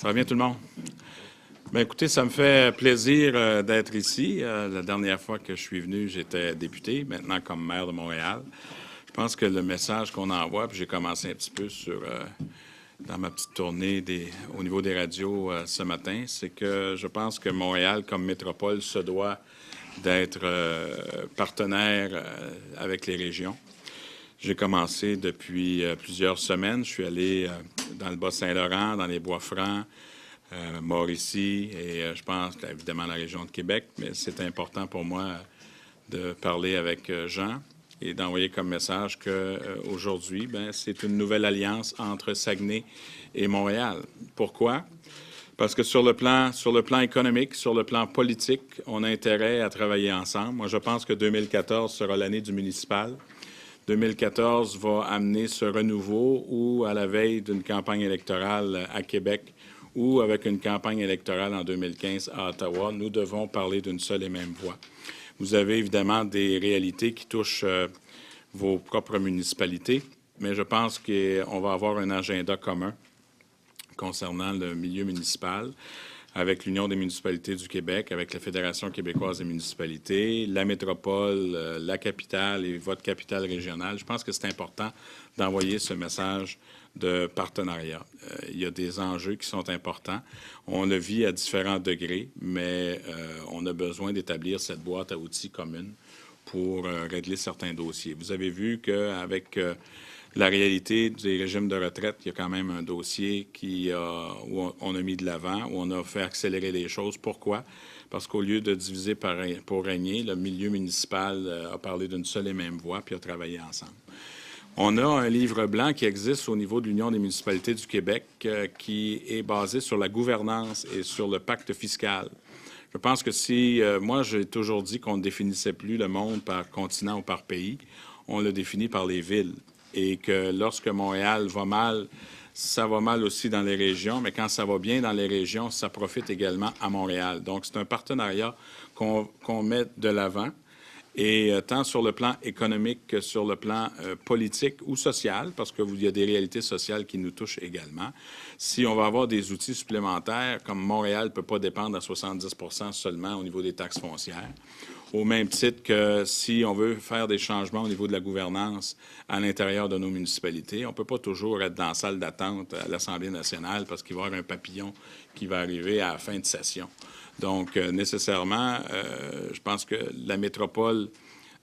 Ça va bien tout le monde? Bien, écoutez, ça me fait plaisir d'être ici. La dernière fois que je suis venu, j'étais député, maintenant comme maire de Montréal. Je pense que le message qu'on envoie, puis j'ai commencé un petit peu dans ma petite tournée au niveau des radios ce matin, c'est que je pense que Montréal, comme métropole, se doit d'être partenaire avec les régions. J'ai commencé depuis plusieurs semaines. Je suis allé dans le Bas-Saint-Laurent, dans les Bois-Francs, Mauricie et je pense évidemment la région de Québec, mais c'est important pour moi de parler avec Jean et d'envoyer comme message qu'aujourd'hui, c'est une nouvelle alliance entre Saguenay et Montréal. Pourquoi? Parce que sur le plan économique, sur le plan politique, on a intérêt à travailler ensemble. Moi, je pense que 2014 sera l'année du municipal. 2014 va amener ce renouveau où, à la veille d'une campagne électorale à Québec ou avec une campagne électorale en 2015 à Ottawa, nous devons parler d'une seule et même voix. Vous avez évidemment des réalités qui touchent vos propres municipalités, mais je pense qu'on va avoir un agenda commun concernant le milieu municipal avec l'Union des municipalités du Québec, avec la Fédération québécoise des municipalités, la métropole, la capitale et votre capitale régionale. Je pense que c'est important d'envoyer ce message de partenariat. Il y a des enjeux qui sont importants. On le vit à différents degrés, mais on a besoin d'établir cette boîte à outils commune pour régler certains dossiers. Vous avez vu qu'avec la réalité des régimes de retraite, il y a quand même un dossier où on a mis de l'avant, où on a fait accélérer les choses. Pourquoi? Parce qu'au lieu de diviser pour régner, le milieu municipal a parlé d'une seule et même voix, puis a travaillé ensemble. On a un livre blanc qui existe au niveau de l'Union des municipalités du Québec qui est basé sur la gouvernance et sur le pacte fiscal. Je pense que moi, j'ai toujours dit qu'on ne définissait plus le monde par continent ou par pays, on le définit par les villes. Et que lorsque Montréal va mal, ça va mal aussi dans les régions, mais quand ça va bien dans les régions, ça profite également à Montréal. Donc, c'est un partenariat qu'on met de l'avant, et tant sur le plan économique que sur le plan politique ou social, parce qu'il y a des réalités sociales qui nous touchent également. Si on va avoir des outils supplémentaires, comme Montréal ne peut pas dépendre à 70 % seulement au niveau des taxes foncières, au même titre que si on veut faire des changements au niveau de la gouvernance à l'intérieur de nos municipalités, on ne peut pas toujours être dans la salle d'attente à l'Assemblée nationale parce qu'il va y avoir un papillon qui va arriver à la fin de session. Donc, nécessairement, je pense que la métropole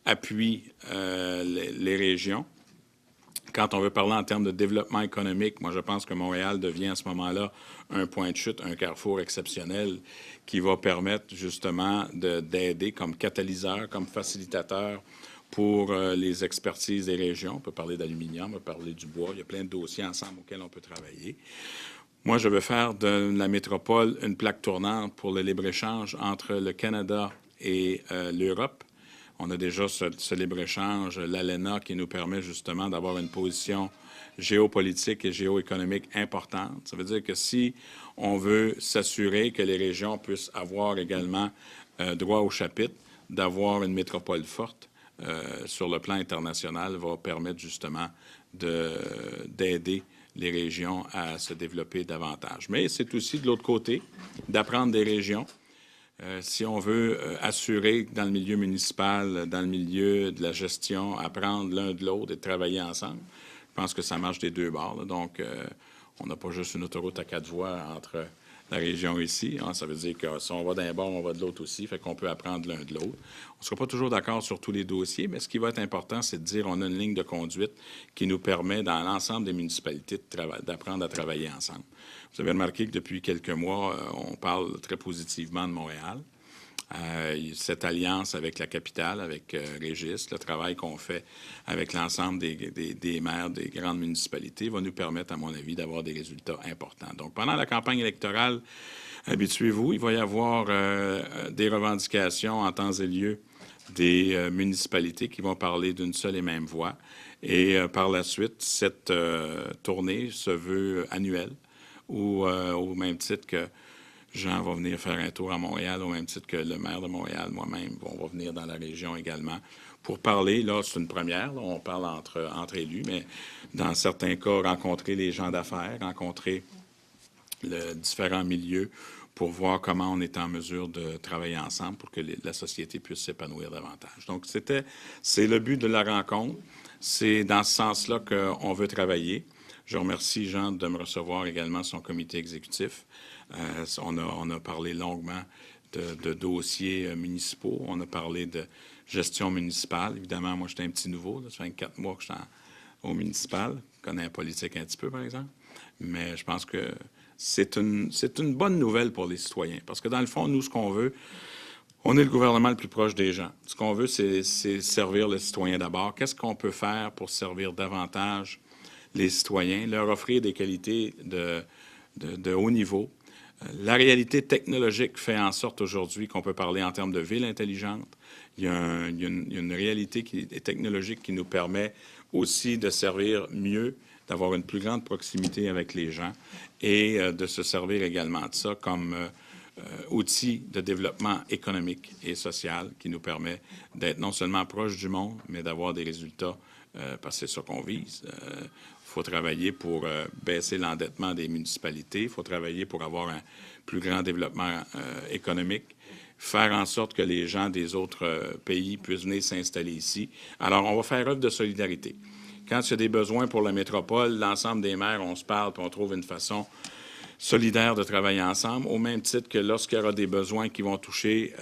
appuie les régions. Quand on veut parler en termes de développement économique, moi, je pense que Montréal devient à ce moment-là un point de chute, un carrefour exceptionnel qui va permettre justement d'aider comme catalyseur, comme facilitateur pour les expertises des régions. On peut parler d'aluminium, on peut parler du bois. Il y a plein de dossiers ensemble auxquels on peut travailler. Moi, je veux faire de la métropole une plaque tournante pour le libre-échange entre le Canada et l'Europe. On a déjà ce libre-échange, l'ALENA, qui nous permet justement d'avoir une position géopolitique et géoéconomique importante. Ça veut dire que si on veut s'assurer que les régions puissent avoir également droit au chapitre, d'avoir une métropole forte sur le plan international va permettre justement d'aider les régions à se développer davantage. Mais c'est aussi de l'autre côté d'apprendre des régions. Si on veut assurer dans le milieu municipal, dans le milieu de la gestion, apprendre l'un de l'autre et travailler ensemble, je pense que ça marche des deux bords. Là. Donc, on n'a pas juste une autoroute à 4 voies entre la région ici. Hein. Ça veut dire que si on va d'un bord, on va de l'autre aussi, fait qu'on peut apprendre l'un de l'autre. On ne sera pas toujours d'accord sur tous les dossiers, mais ce qui va être important, c'est de dire qu'on a une ligne de conduite qui nous permet, dans l'ensemble des municipalités, d'apprendre à travailler ensemble. Vous avez remarqué que depuis quelques mois, on parle très positivement de Montréal. Cette alliance avec la capitale, avec Régis, le travail qu'on fait avec l'ensemble des maires des grandes municipalités va nous permettre, à mon avis, d'avoir des résultats importants. Donc, pendant la campagne électorale, habituez-vous, il va y avoir des revendications en temps et lieu des municipalités qui vont parler d'une seule et même voix. Et par la suite, cette tournée se veut annuelle, ou au même titre que Jean va venir faire un tour à Montréal, au même titre que le maire de Montréal, moi-même, on va venir dans la région également pour parler. Là, c'est une première, là, on parle entre élus, mais dans certains cas, rencontrer les gens d'affaires, rencontrer différents milieux pour voir comment on est en mesure de travailler ensemble pour que la société puisse s'épanouir davantage. Donc, c'est le but de la rencontre. C'est dans ce sens-là qu'on veut travailler. Je remercie Jean de me recevoir également son comité exécutif. On a parlé longuement de dossiers municipaux. On a parlé de gestion municipale. Évidemment, moi, j'étais un petit nouveau. Là. Ça fait 4 mois que je suis au municipal. Je connais la politique un petit peu, par exemple. Mais je pense que c'est une bonne nouvelle pour les citoyens. Parce que dans le fond, nous, ce qu'on veut, on est le gouvernement le plus proche des gens. Ce qu'on veut, c'est servir le citoyen d'abord. Qu'est-ce qu'on peut faire pour servir davantage les citoyens, leur offrir des qualités de haut niveau? La réalité technologique fait en sorte aujourd'hui qu'on peut parler en termes de ville intelligente. Il y a une réalité technologique qui nous permet aussi de servir mieux, d'avoir une plus grande proximité avec les gens et de se servir également de ça comme outil de développement économique et social qui nous permet d'être non seulement proche du monde, mais d'avoir des résultats, parce que c'est ça qu'on vise. Il faut travailler pour baisser l'endettement des municipalités, il faut travailler pour avoir un plus grand développement économique, faire en sorte que les gens des autres pays puissent venir s'installer ici. Alors, on va faire œuvre de solidarité. Quand il y a des besoins pour la métropole, l'ensemble des maires, on se parle et on trouve une façon solidaire de travailler ensemble, au même titre que lorsqu'il y aura des besoins qui vont toucher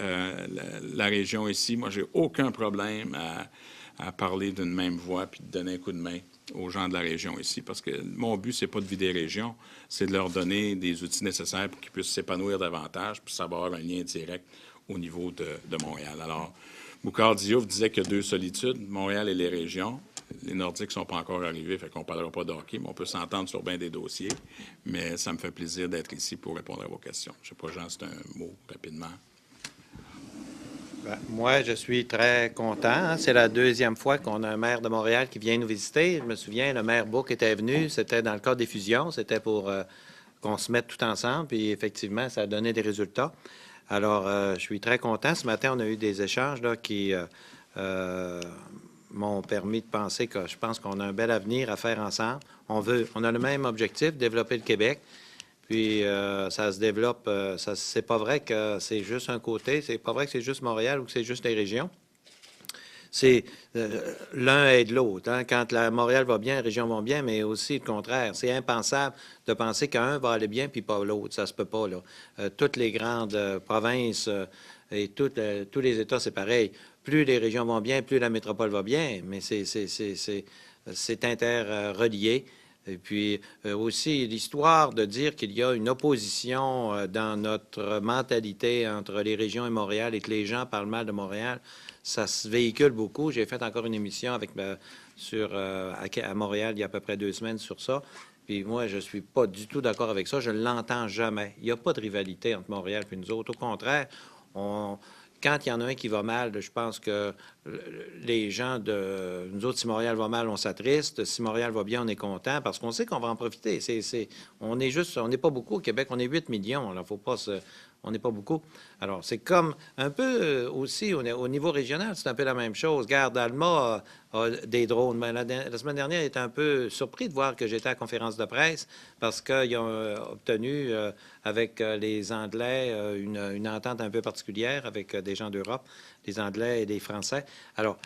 la région ici. Moi, j'ai aucun problème à parler d'une même voix puis de donner un coup de main aux gens de la région ici, parce que mon but, c'est pas de vider les régions, c'est de leur donner des outils nécessaires pour qu'ils puissent s'épanouir davantage puis avoir un lien direct au niveau de Montréal. Alors, Boucard Diouf disait qu'il y a 2 solitudes, Montréal et les régions. Les Nordiques ne sont pas encore arrivés, fait qu'on ne parlera pas de hockey, mais on peut s'entendre sur bien des dossiers. Mais ça me fait plaisir d'être ici pour répondre à vos questions. Je ne sais pas, Jean, c'est un mot rapidement. Ben, moi, je suis très content. Hein. C'est la 2e fois qu'on a un maire de Montréal qui vient nous visiter. Je me souviens, le maire Bourque était venu. C'était dans le cadre des fusions. C'était pour qu'on se mette tout ensemble. Puis effectivement, ça a donné des résultats. Alors, je suis très content. Ce matin, on a eu des échanges là, qui m'ont permis de penser que je pense qu'on a un bel avenir à faire ensemble. On a le même objectif, développer le Québec. Puis ça se développe. C'est pas vrai que c'est juste un côté. C'est pas vrai que c'est juste Montréal ou que c'est juste les régions. C'est l'un aide l'autre. Hein? Quand Montréal va bien, les régions vont bien, mais aussi le contraire. C'est impensable de penser qu'un va aller bien puis pas l'autre. Ça se peut pas, là. Toutes les grandes provinces et tous les États, c'est pareil. Plus les régions vont bien, plus la métropole va bien, mais c'est interrelié. Et puis aussi l'histoire de dire qu'il y a une opposition dans notre mentalité entre les régions et Montréal et que les gens parlent mal de Montréal, ça se véhicule beaucoup. J'ai fait encore une émission à Montréal il y a à peu près 2 semaines sur ça. Puis moi, je ne suis pas du tout d'accord avec ça. Je ne l'entends jamais. Il n'y a pas de rivalité entre Montréal et nous autres. Au contraire, quand il y en a un qui va mal, je pense que les gens de... Nous autres, si Montréal va mal, on s'attriste. Si Montréal va bien, on est content parce qu'on sait qu'on va en profiter. On n'est pas beaucoup au Québec. On est 8 millions. Alors, faut pas se... On n'est pas beaucoup. Alors, c'est comme un peu aussi au niveau régional, c'est un peu la même chose. Garde Alma a des drones. Mais la semaine dernière, j'étais un peu surpris de voir que j'étais à la conférence de presse parce qu'ils ont obtenu avec les Anglais une entente un peu particulière avec des gens d'Europe, des Anglais et des Français. Alors,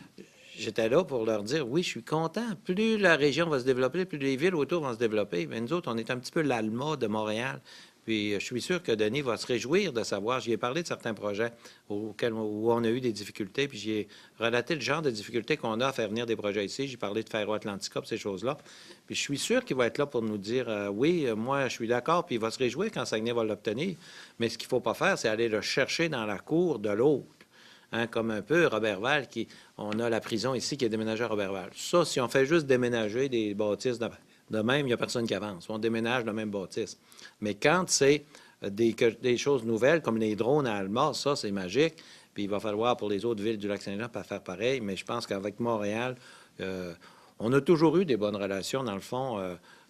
j'étais là pour leur dire, oui, je suis content. Plus la région va se développer, plus les villes autour vont se développer. Mais nous autres, on est un petit peu l'Alma de Montréal. Puis je suis sûr que Denis va se réjouir de savoir. J'y ai parlé de certains projets où on a eu des difficultés, puis j'y ai relaté le genre de difficultés qu'on a à faire venir des projets ici. J'ai parlé de Ferro-Atlantica, ces choses-là. Puis je suis sûr qu'il va être là pour nous dire oui, moi, je suis d'accord, puis il va se réjouir quand Saguenay va l'obtenir. Mais ce qu'il ne faut pas faire, c'est aller le chercher dans la cour de l'autre. Hein, comme un peu Roberval, on a la prison ici qui est déménagée à Roberval. Ça, si on fait juste déménager des bâtisses de même, il n'y a personne qui avance. On déménage la même bâtisse. Mais quand c'est des choses nouvelles, comme les drones à Alma, ça, c'est magique. Puis il va falloir pour les autres villes du Lac-Saint-Jean pas faire pareil. Mais je pense qu'avec Montréal, on a toujours eu des bonnes relations, dans le fond,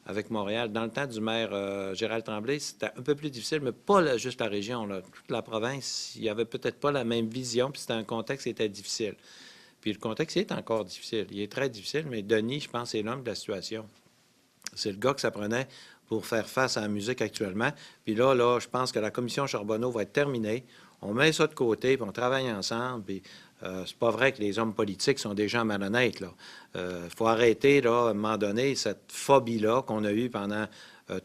avec Montréal. Dans le temps du maire Gérald Tremblay, c'était un peu plus difficile, mais pas juste la région. Là. Toute la province, il n'y avait peut-être pas la même vision, puis c'était un contexte qui était difficile. Puis le contexte est encore difficile. Il est très difficile, mais Denis, je pense, c'est l'homme de la situation. C'est le gars que ça prenait pour faire face à la musique actuellement. Puis là, je pense que la commission Charbonneau va être terminée. On met ça de côté, puis on travaille ensemble. Puis c'est pas vrai que les hommes politiques sont des gens malhonnêtes, là. Faut arrêter, là, à un moment donné, cette phobie-là qu'on a eue pendant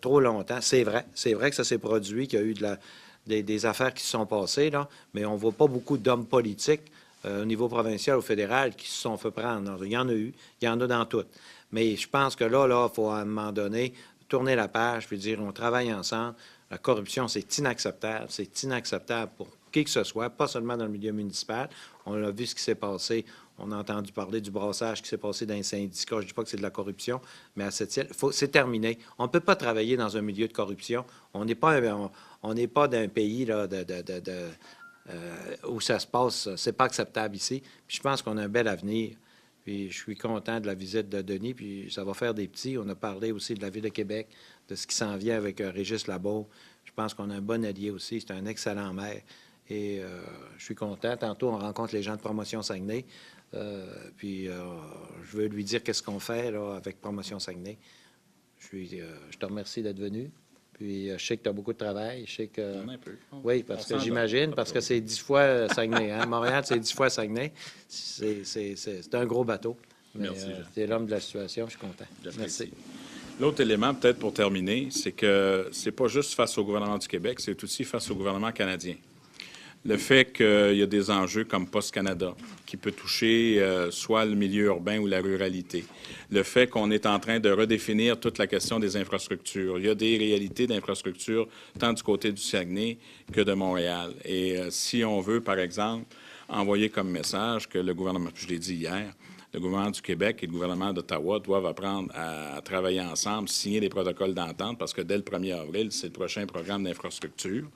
trop longtemps. C'est vrai que ça s'est produit, qu'il y a eu des affaires qui se sont passées, là, mais on ne voit pas beaucoup d'hommes politiques au niveau provincial ou fédéral qui se sont fait prendre. Il y en a eu, il y en a dans toutes. Mais je pense que là, il faut à un moment donné tourner la page puis dire on travaille ensemble. La corruption, c'est inacceptable. C'est inacceptable pour qui que ce soit, pas seulement dans le milieu municipal. On a vu ce qui s'est passé. On a entendu parler du brassage qui s'est passé dans les syndicats. Je ne dis pas que c'est de la corruption, mais à cette île, c'est terminé. On ne peut pas travailler dans un milieu de corruption. On n'est pas d'un pays là, où ça se passe. C'est pas acceptable ici. Puis je pense qu'on a un bel avenir. Puis je suis content de la visite de Denis, puis ça va faire des petits. On a parlé aussi de la Ville de Québec, de ce qui s'en vient avec Régis Labeau. Je pense qu'on a un bon allié aussi. C'est un excellent maire. Et je suis content. Tantôt, on rencontre les gens de Promotion Saguenay. Puis je veux lui dire qu'est-ce qu'on fait là, avec Promotion Saguenay. Je te remercie d'être venu. Puis je sais que tu as beaucoup de travail. Je sais que... Un peu. Oui, parce que j'imagine, parce que c'est 10 fois Saguenay. Hein? Montréal, c'est 10 fois Saguenay. C'est un gros bateau. Mais tu es l'homme de la situation. Je suis content. Merci. L'autre élément, peut-être pour terminer, c'est que c'est pas juste face au gouvernement du Québec, c'est aussi face au gouvernement canadien. Le fait qu'il y a des enjeux comme Post Canada, qui peut toucher soit le milieu urbain ou la ruralité. Le fait qu'on est en train de redéfinir toute la question des infrastructures. Il y a des réalités d'infrastructures tant du côté du Saguenay que de Montréal. Et si on veut, par exemple, envoyer comme message que le gouvernement, je l'ai dit hier, le gouvernement du Québec et le gouvernement d'Ottawa doivent apprendre à travailler ensemble, signer des protocoles d'entente, parce que dès le 1er avril, c'est le prochain programme d'infrastructure.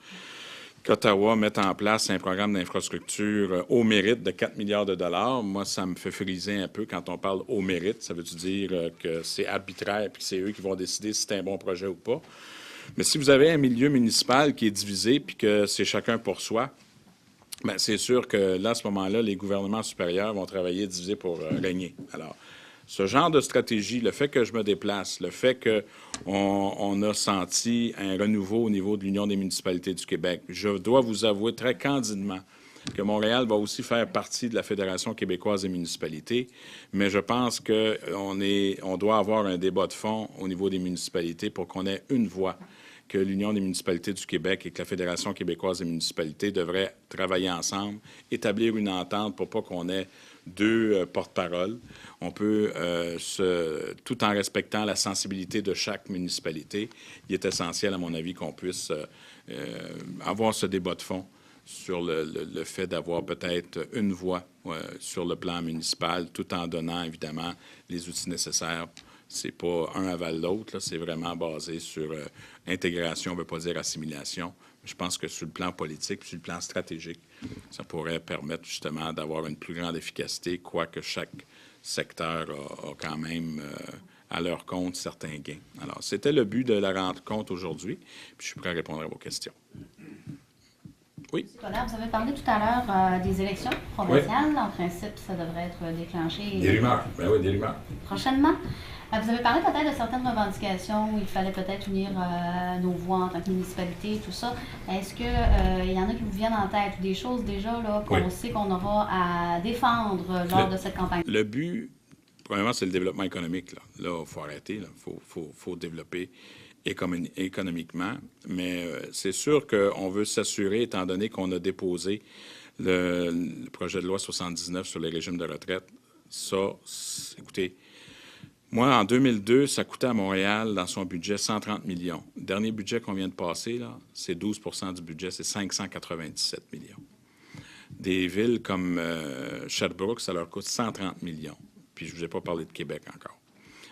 Qu'Ottawa mette en place un programme d'infrastructure au mérite de 4 milliards de dollars. Moi, ça me fait friser un peu quand on parle au mérite. Ça veut-tu dire que c'est arbitraire et que c'est eux qui vont décider si c'est un bon projet ou pas? Mais si vous avez un milieu municipal qui est divisé puis que c'est chacun pour soi, bien, c'est sûr que là, à ce moment-là, les gouvernements supérieurs vont travailler divisés pour régner. Alors, ce genre de stratégie, le fait que je me déplace, le fait qu'on a senti un renouveau au niveau de l'Union des municipalités du Québec, je dois vous avouer très candidement que Montréal va aussi faire partie de la Fédération québécoise des municipalités, mais je pense qu'on doit avoir un débat de fond au niveau des municipalités pour qu'on ait une voix, que l'Union des municipalités du Québec et que la Fédération québécoise des municipalités devraient travailler ensemble, établir une entente pour pas qu'on ait deux porte-paroles. On peut, tout en respectant la sensibilité de chaque municipalité, il est essentiel, à mon avis, qu'on puisse avoir ce débat de fond sur le fait d'avoir peut-être une voix sur le plan municipal, tout en donnant, évidemment, les outils nécessaires. C'est pas un aval l'autre, c'est vraiment basé sur intégration, on ne veut pas dire assimilation. Je pense que sur le plan politique, sur le plan stratégique, ça pourrait permettre justement d'avoir une plus grande efficacité, quoique chaque secteur a quand même à leur compte certains gains. Alors, c'était le but de la rencontre aujourd'hui, puis je suis prêt à répondre à vos questions. Oui. Vous avez parlé tout à l'heure des élections provinciales. Oui. En principe, ça devrait être déclenché. Des rumeurs. Ben oui, des rumeurs. Prochainement. Vous avez parlé peut-être de certaines revendications où il fallait peut-être unir nos voix en tant que municipalité, tout ça. Est-ce qu'il y en a qui vous viennent en tête ou des choses déjà là, qu'on sait qu'on aura à défendre lors de cette campagne? Le but, premièrement, c'est le développement économique. Là, il faut arrêter. Il faut développer économiquement. Mais c'est sûr qu'on veut s'assurer, étant donné qu'on a déposé le projet de loi 79 sur les régimes de retraite, ça, écoutez, moi, en 2002, ça coûtait à Montréal, dans son budget, 130 millions. Le dernier budget qu'on vient de passer, là, c'est 12 du budget, c'est 597 millions. Des villes comme Sherbrooke, ça leur coûte 130 millions. Puis je ne vous ai pas parlé de Québec encore.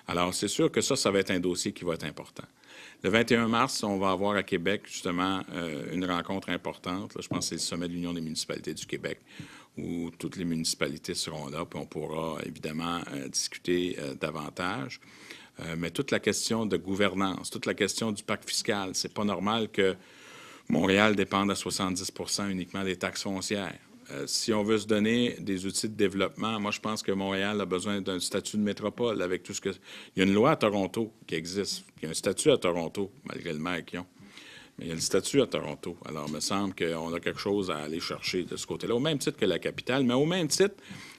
Alors, c'est sûr que ça va être un dossier qui va être important. Le 21 mars, on va avoir à Québec, justement, une rencontre importante. Là, je pense que c'est le sommet de l'Union des municipalités du Québec, où toutes les municipalités seront là, puis on pourra évidemment discuter davantage. Mais toute la question de gouvernance, toute la question du pacte fiscal, c'est pas normal que Montréal dépende à 70 uniquement des taxes foncières. Si on veut se donner des outils de développement, moi, je pense que Montréal a besoin d'un statut de métropole avec tout ce que... Il y a une loi à Toronto qui existe. Il y a un statut à Toronto, malgré le maire qu'ils ont. Mais il y a le statut à Toronto. Alors, il me semble qu'on a quelque chose à aller chercher de ce côté-là, au même titre que la capitale. Mais au même titre,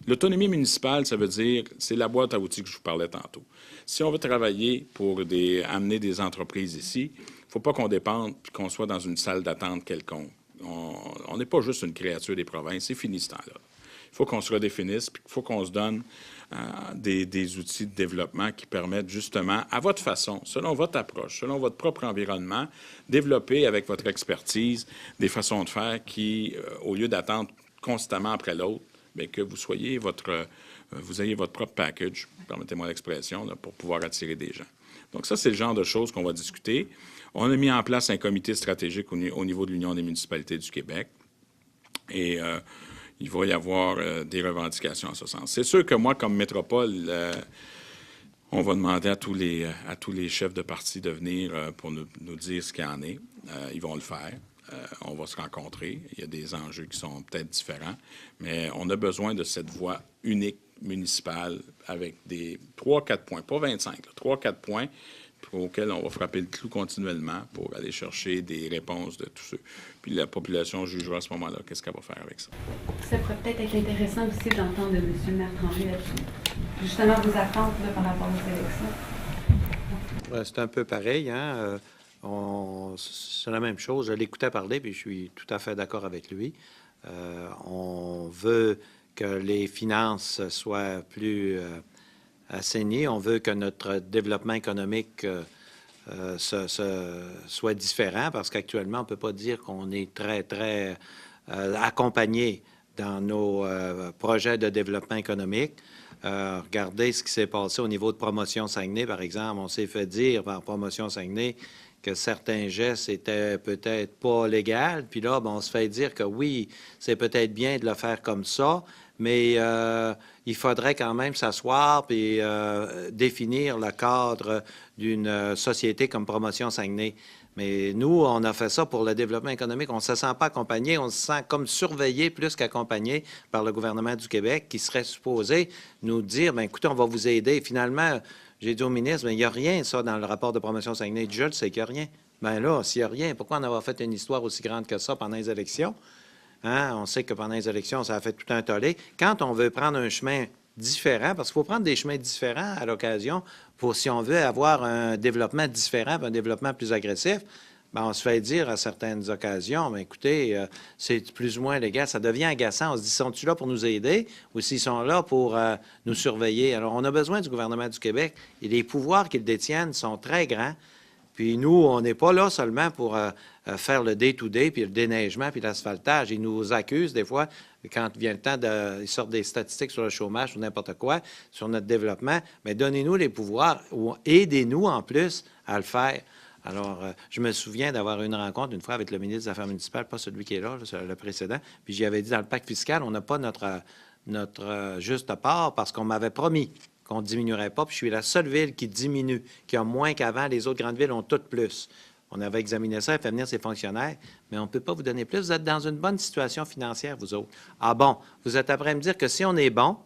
l'autonomie municipale, ça veut dire, c'est la boîte à outils que je vous parlais tantôt. Si on veut travailler pour amener des entreprises ici, il ne faut pas qu'on dépende et qu'on soit dans une salle d'attente quelconque. On n'est pas juste une créature des provinces, c'est fini ce temps-là. Il faut qu'on se redéfinisse, puis il faut qu'on se donne des outils de développement qui permettent justement, à votre façon, selon votre approche, selon votre propre environnement, développer avec votre expertise des façons de faire qui, au lieu d'attendre constamment après l'autre, bien, que vous ayez votre propre package, permettez-moi l'expression, là, pour pouvoir attirer des gens. Donc ça, c'est le genre de choses qu'on va discuter. On a mis en place un comité stratégique au niveau de l'Union des municipalités du Québec et il va y avoir des revendications en ce sens. C'est sûr que moi, comme métropole, on va demander à tous les chefs de parti de venir pour nous dire ce qu'il y en est. Ils vont le faire. On va se rencontrer. Il y a des enjeux qui sont peut-être différents, mais on a besoin de cette voie unique municipale avec des 3-4 points, pas 25, 3-4 points auxquels on va frapper le clou continuellement pour aller chercher des réponses de tous ceux. Puis la population jugera à ce moment-là qu'est-ce qu'elle va faire avec ça. Ça pourrait peut-être être intéressant aussi d'entendre de M. le maire Tremblay là-dessus. Justement, vos attentes là, par rapport aux élections. Ouais, c'est un peu pareil, hein? C'est la même chose. Je l'écoutais parler, puis je suis tout à fait d'accord avec lui. On veut que les finances soient plus assainies. On veut que notre développement économique soit différent, parce qu'actuellement, on ne peut pas dire qu'on est très, très accompagné dans nos projets de développement économique. Regardez ce qui s'est passé au niveau de Promotion Saguenay, par exemple. On s'est fait dire par Promotion Saguenay que certains gestes étaient peut-être pas légaux. Puis là, on se fait dire que oui, c'est peut-être bien de le faire comme ça, mais il faudrait quand même s'asseoir et définir le cadre d'une société comme Promotion Saguenay. Mais nous, on a fait ça pour le développement économique. On ne se sent pas accompagné, on se sent comme surveillé plus qu'accompagné par le gouvernement du Québec qui serait supposé nous dire, bien, écoutez, on va vous aider. Finalement, j'ai dit au ministre, bien, il n'y a rien, ça, dans le rapport de Promotion Saguenay. Je le sais qu'il n'y a rien. Bien là, s'il n'y a rien, pourquoi en avoir fait une histoire aussi grande que ça pendant les élections? Hein? On sait que pendant les élections, ça a fait tout un tollé. Quand on veut prendre un chemin différent, parce qu'il faut prendre des chemins différents à l'occasion, si on veut avoir un développement différent, un développement plus agressif, bien, on se fait dire à certaines occasions, bien, écoutez, c'est plus ou moins légal, ça devient agaçant. On se dit, sont-ils là pour nous aider ou s'ils sont là pour nous surveiller? Alors, on a besoin du gouvernement du Québec et les pouvoirs qu'ils détiennent sont très grands. Puis nous, on n'est pas là seulement pour faire le day-to-day, puis le déneigement, puis l'asphaltage. Ils nous accusent des fois, quand vient le temps ils sortent des statistiques sur le chômage ou n'importe quoi, sur notre développement, mais donnez-nous les pouvoirs ou aidez-nous en plus à le faire. Alors, je me souviens d'avoir eu une rencontre une fois avec le ministre des Affaires municipales, pas celui qui est là, le précédent, puis j'y avais dit, dans le pacte fiscal, on n'a pas notre juste part parce qu'on m'avait promis qu'on ne diminuerait pas, puis je suis la seule ville qui diminue, qui a moins qu'avant. Les autres grandes villes ont toutes plus. On avait examiné ça et fait venir ses fonctionnaires, mais on ne peut pas vous donner plus. Vous êtes dans une bonne situation financière, vous autres. Ah bon, vous êtes après à me dire que si on est bon,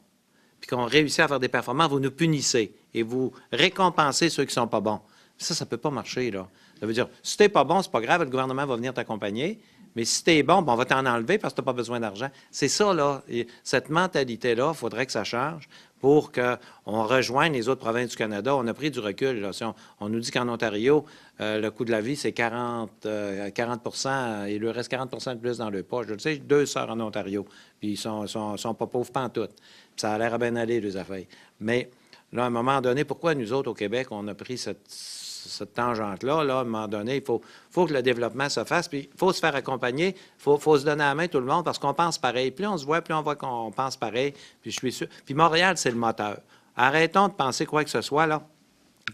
puis qu'on réussit à faire des performances, vous nous punissez et vous récompensez ceux qui ne sont pas bons. Ça ne peut pas marcher, là. Ça veut dire, si tu n'es pas bon, c'est pas grave, le gouvernement va venir t'accompagner, mais si tu es bon, on va t'en enlever parce que tu n'as pas besoin d'argent. C'est ça, là. Et cette mentalité-là, il faudrait que ça change pour qu'on rejoigne les autres provinces du Canada. On a pris du recul. Là. Si on nous dit qu'en Ontario, le coût de la vie, c'est 40 il lui reste 40 de plus dans le poche. Je le sais, j'ai 2 sœurs en Ontario, puis ils sont pas pauvres pantoute. Puis ça a l'air à bien aller, les affaires. Mais là, à un moment donné, pourquoi nous autres, au Québec, on a pris cette tangente-là, là, à un moment donné, il faut que le développement se fasse, puis il faut se faire accompagner, il faut se donner la main tout le monde, parce qu'on pense pareil. Plus on se voit, plus on voit qu'on pense pareil, puis je suis sûr. Puis Montréal, c'est le moteur. Arrêtons de penser quoi que ce soit, là.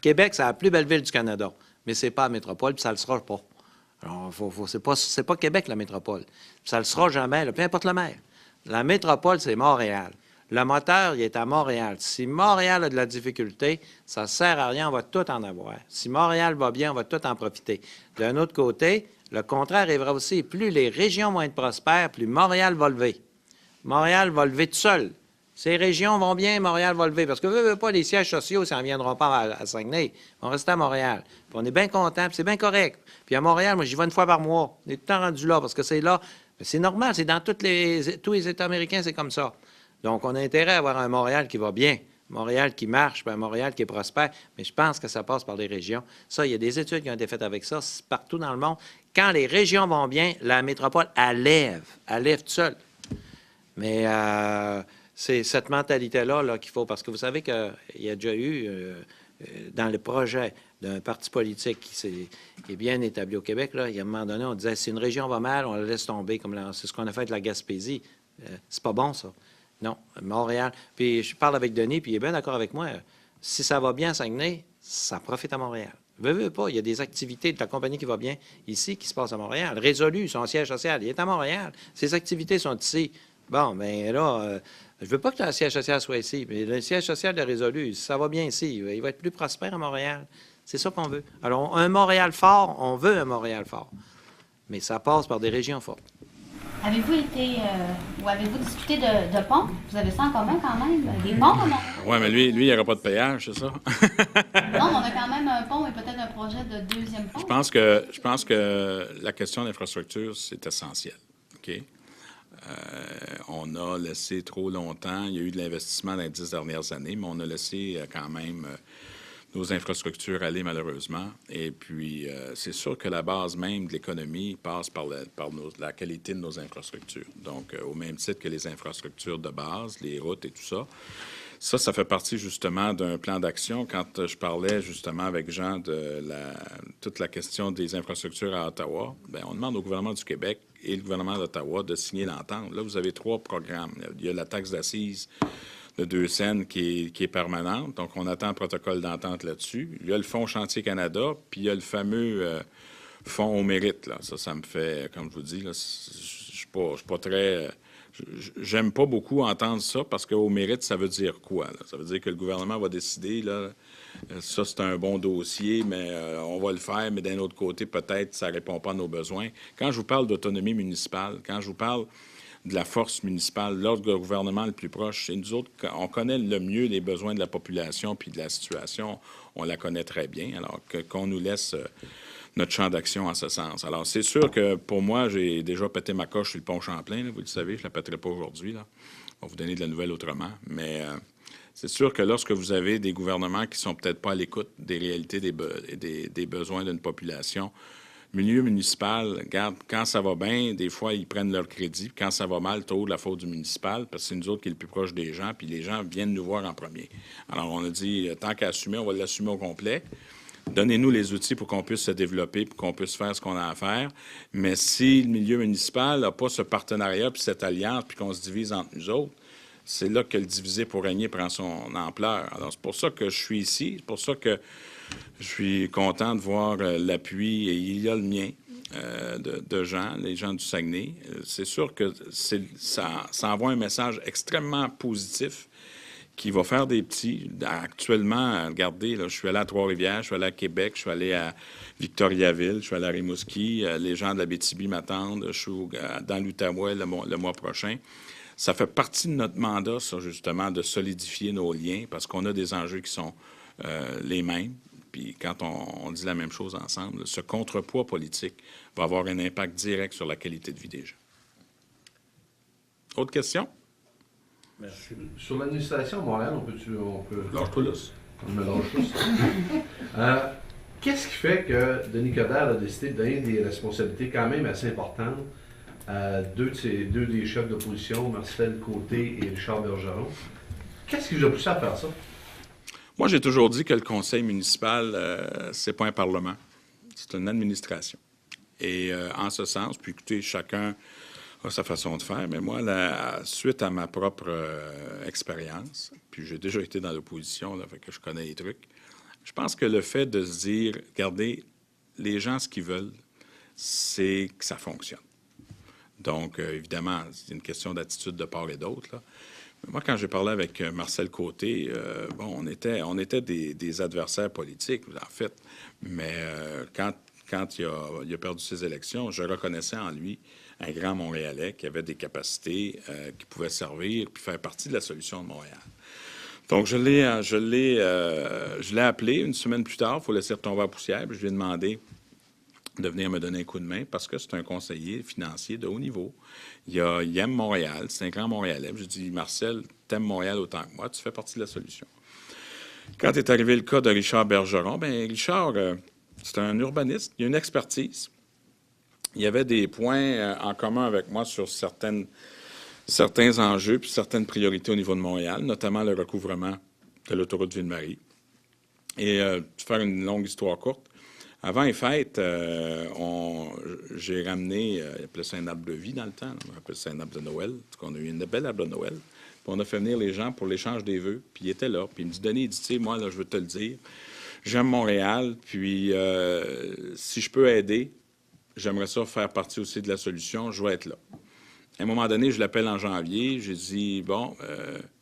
Québec, c'est la plus belle ville du Canada, mais c'est pas la métropole, puis ça le sera pas. Alors, c'est pas Québec, la métropole. Puis ça le sera jamais, là, peu importe le maire. La métropole, c'est Montréal. Le moteur, il est à Montréal. Si Montréal a de la difficulté, ça ne sert à rien, on va tout en avoir. Si Montréal va bien, on va tout en profiter. D'un autre côté, le contraire arrivera aussi. Plus les régions vont être prospères, plus Montréal va lever. Montréal va lever tout seul. Ces régions vont bien, Montréal va lever. Parce que veut pas, les sièges sociaux, ça ne viendront pas à Saguenay. Ils vont rester à Montréal. Puis on est bien contents, puis c'est bien correct. Puis à Montréal, moi, j'y vais une fois par mois. On est tout le temps rendu là, parce que c'est là. C'est normal, c'est dans tous les États américains, c'est comme ça. Donc, on a intérêt à avoir un Montréal qui va bien, Montréal qui marche, puis un Montréal qui est prospère. Mais je pense que ça passe par les régions. Ça, il y a des études qui ont été faites avec ça, partout dans le monde. Quand les régions vont bien, la métropole, elle lève toute seule. Mais c'est cette mentalité-là là, qu'il faut, parce que vous savez qu'il y a déjà eu, dans le projet d'un parti politique qui est bien établi au Québec, là, il y a un moment donné, on disait, si une région va mal, on la laisse tomber, c'est ce qu'on a fait avec la Gaspésie. C'est pas bon, ça. Non, Montréal. Puis je parle avec Denis, puis il est bien d'accord avec moi. Si ça va bien à Saguenay, ça profite à Montréal. Veux pas, il y a des activités de la compagnie qui va bien ici qui se passent à Montréal. Résolu, son siège social, il est à Montréal. Ses activités sont ici. Bon, bien là, je veux pas que le siège social soit ici, mais le siège social de Résolu, ça va bien ici. Il va être plus prospère à Montréal. C'est ça qu'on veut. Alors, un Montréal fort, on veut un Montréal fort. Mais ça passe par des régions fortes. Avez-vous été, ou avez-vous discuté de ponts? Vous avez ça en commun quand même? Des ponts, non? Oui, mais lui, il n'y aura pas de péage, c'est ça? Non, mais on a quand même un pont et peut-être un projet de deuxième pont. Je pense que la question d'infrastructure, c'est essentiel. OK? On a laissé trop longtemps, il y a eu de l'investissement dans les 10 dernières années, mais on a laissé quand même nos infrastructures aller malheureusement. Et puis, c'est sûr que la base même de l'économie passe par la qualité de nos infrastructures. Donc, au même titre que les infrastructures de base, les routes et tout ça. Ça fait partie justement d'un plan d'action. Quand je parlais justement avec Jean de toute la question des infrastructures à Ottawa, bien, on demande au gouvernement du Québec et le gouvernement d'Ottawa de signer l'entente. Là, vous avez 3 programmes. Il y a la taxe d'assises de 2 cents qui est permanente. Donc, on attend un protocole d'entente là-dessus. Il y a le Fonds Chantier Canada, puis il y a le fameux Fonds au mérite. Là. Ça me fait, comme je vous dis, là, je suis pas très... J'aime pas beaucoup entendre ça parce qu'au mérite, ça veut dire quoi? Là? Ça veut dire que le gouvernement va décider, là, ça c'est un bon dossier, mais on va le faire, mais d'un autre côté, peut-être ça répond pas à nos besoins. Quand je vous parle d'autonomie municipale, quand je vous parle de la force municipale, l'ordre gouvernement le plus proche, c'est nous autres, on connaît le mieux les besoins de la population puis de la situation, on la connaît très bien, alors qu'on nous laisse... notre champ d'action en ce sens. Alors, c'est sûr que pour moi, j'ai déjà pété ma coche sur le pont Champlain, là, vous le savez, je ne la pèterai pas aujourd'hui. Là. On va vous donner de la nouvelle autrement. Mais c'est sûr que lorsque vous avez des gouvernements qui ne sont peut-être pas à l'écoute des réalités des besoins d'une population, milieu municipal, regarde, quand ça va bien, des fois, ils prennent leur crédit. Quand ça va mal, toujours de la faute du municipal, parce que c'est nous autres qui est le plus proche des gens, puis les gens viennent nous voir en premier. Alors, on a dit, tant qu'à assumer, on va l'assumer au complet. Donnez-nous les outils pour qu'on puisse se développer, pour qu'on puisse faire ce qu'on a à faire. Mais si le milieu municipal n'a pas ce partenariat puis cette alliance, puis qu'on se divise entre nous autres, c'est là que le diviser pour régner prend son ampleur. Alors, c'est pour ça que je suis ici. C'est pour ça que je suis content de voir l'appui, et il y a le mien, de gens, les gens du Saguenay. C'est sûr que ça envoie un message extrêmement positif qui va faire des petits. Actuellement, regardez, là, je suis allé à Trois-Rivières, je suis allé à Québec, je suis allé à Victoriaville, je suis allé à Rimouski. Les gens de l'Abitibi m'attendent. Je suis dans l'Outaouais le mois prochain. Ça fait partie de notre mandat, ça, justement, de solidifier nos liens parce qu'on a des enjeux qui sont les mêmes. Puis quand on dit la même chose ensemble, ce contrepoids politique va avoir un impact direct sur la qualité de vie des gens. Autre question? Merci. Sur l'administration à Montréal, on peut... Lâche-toi lousse. On me lâche lousse. Qu'est-ce qui fait que Denis Coderre a décidé de donner des responsabilités quand même assez importantes à deux des chefs d'opposition, Marcel Côté et Richard Bergeron? Qu'est-ce qui vous a poussé à faire ça? Moi, j'ai toujours dit que le conseil municipal, c'est pas un parlement. C'est une administration. Et en ce sens, puis écoutez, chacun a sa façon de faire, mais moi, suite à ma propre expérience, puis j'ai déjà été dans l'opposition, là, fait que je connais les trucs, je pense que le fait de se dire, regardez, les gens, ce qu'ils veulent, c'est que ça fonctionne. Donc, évidemment, c'est une question d'attitude de part et d'autre, là. Mais moi, quand j'ai parlé avec Marcel Côté, on était des adversaires politiques, en fait, mais quand il a perdu ses élections, je reconnaissais en lui un Grand Montréalais qui avait des capacités qui pouvaient servir puis faire partie de la solution de Montréal. Donc, je l'ai appelé une semaine plus tard, il faut laisser retomber la poussière, puis je lui ai demandé de venir me donner un coup de main parce que c'est un conseiller financier de haut niveau. Il aime Montréal, c'est un grand Montréalais. Je dis, Marcel, t'aimes Montréal autant que moi, tu fais partie de la solution. Quand est arrivé le cas de Richard Bergeron, bien, Richard, c'est un urbaniste, il a une expertise. Il y avait des points en commun avec moi sur certains enjeux puis certaines priorités au niveau de Montréal, notamment le recouvrement de l'autoroute Ville-Marie. Et faire une longue histoire courte, avant les fêtes, j'ai ramené, il appelait ça un arbre de vie dans le temps, là, on appelait ça un arbre de Noël, on a eu une belle arbre de Noël, puis on a fait venir les gens pour l'échange des vœux, puis il était là, puis il me dit, Denis, il dit, tu sais, moi, là, je veux te le dire, j'aime Montréal, puis si je peux aider, j'aimerais ça faire partie aussi de la solution, je vais être là. À un moment donné, je l'appelle en janvier, j'ai dit, bon,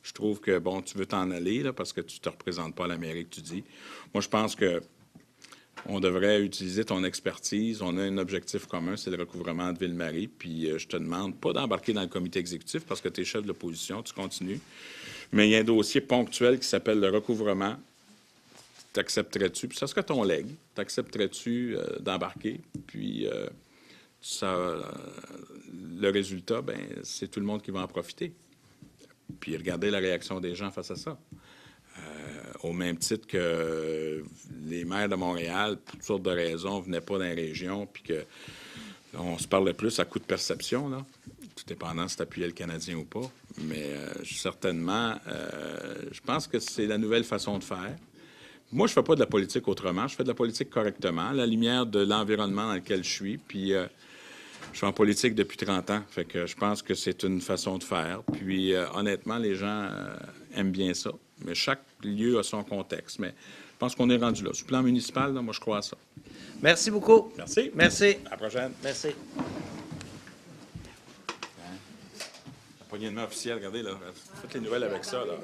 je trouve que, bon, tu veux t'en aller, là, parce que tu ne te représentes pas à la mairie que tu dis. Moi, je pense que on devrait utiliser ton expertise. On a un objectif commun, c'est le recouvrement de Ville-Marie. Puis je te demande pas d'embarquer dans le comité exécutif parce que tu es chef de l'opposition, tu continues. Mais il y a un dossier ponctuel qui s'appelle le recouvrement. T'accepterais-tu? Puis ça serait ton legs. T'accepterais-tu d'embarquer? Puis le résultat, ben c'est tout le monde qui va en profiter. Puis regardez la réaction des gens face à ça. Au même titre que les maires de Montréal, pour toutes sortes de raisons, ne venaient pas dans les régions, puis qu'on se parlait plus à coup de perception, là, tout dépendant si tu appuyais le Canadien ou pas. Mais certainement, je pense que c'est la nouvelle façon de faire. Moi, je ne fais pas de la politique autrement. Je fais de la politique correctement, à la lumière de l'environnement dans lequel je suis. Puis, je suis en politique depuis 30 ans. Fait que je pense que c'est une façon de faire. Puis, honnêtement, les gens aiment bien ça. Mais chaque lieu a son contexte. Mais je pense qu'on est rendu là. Sur le plan municipal, là, moi, je crois à ça. Merci beaucoup. Merci. Merci. À la prochaine. Merci. La poignée de main officielle, regardez, là. Faites les nouvelles avec ça, là.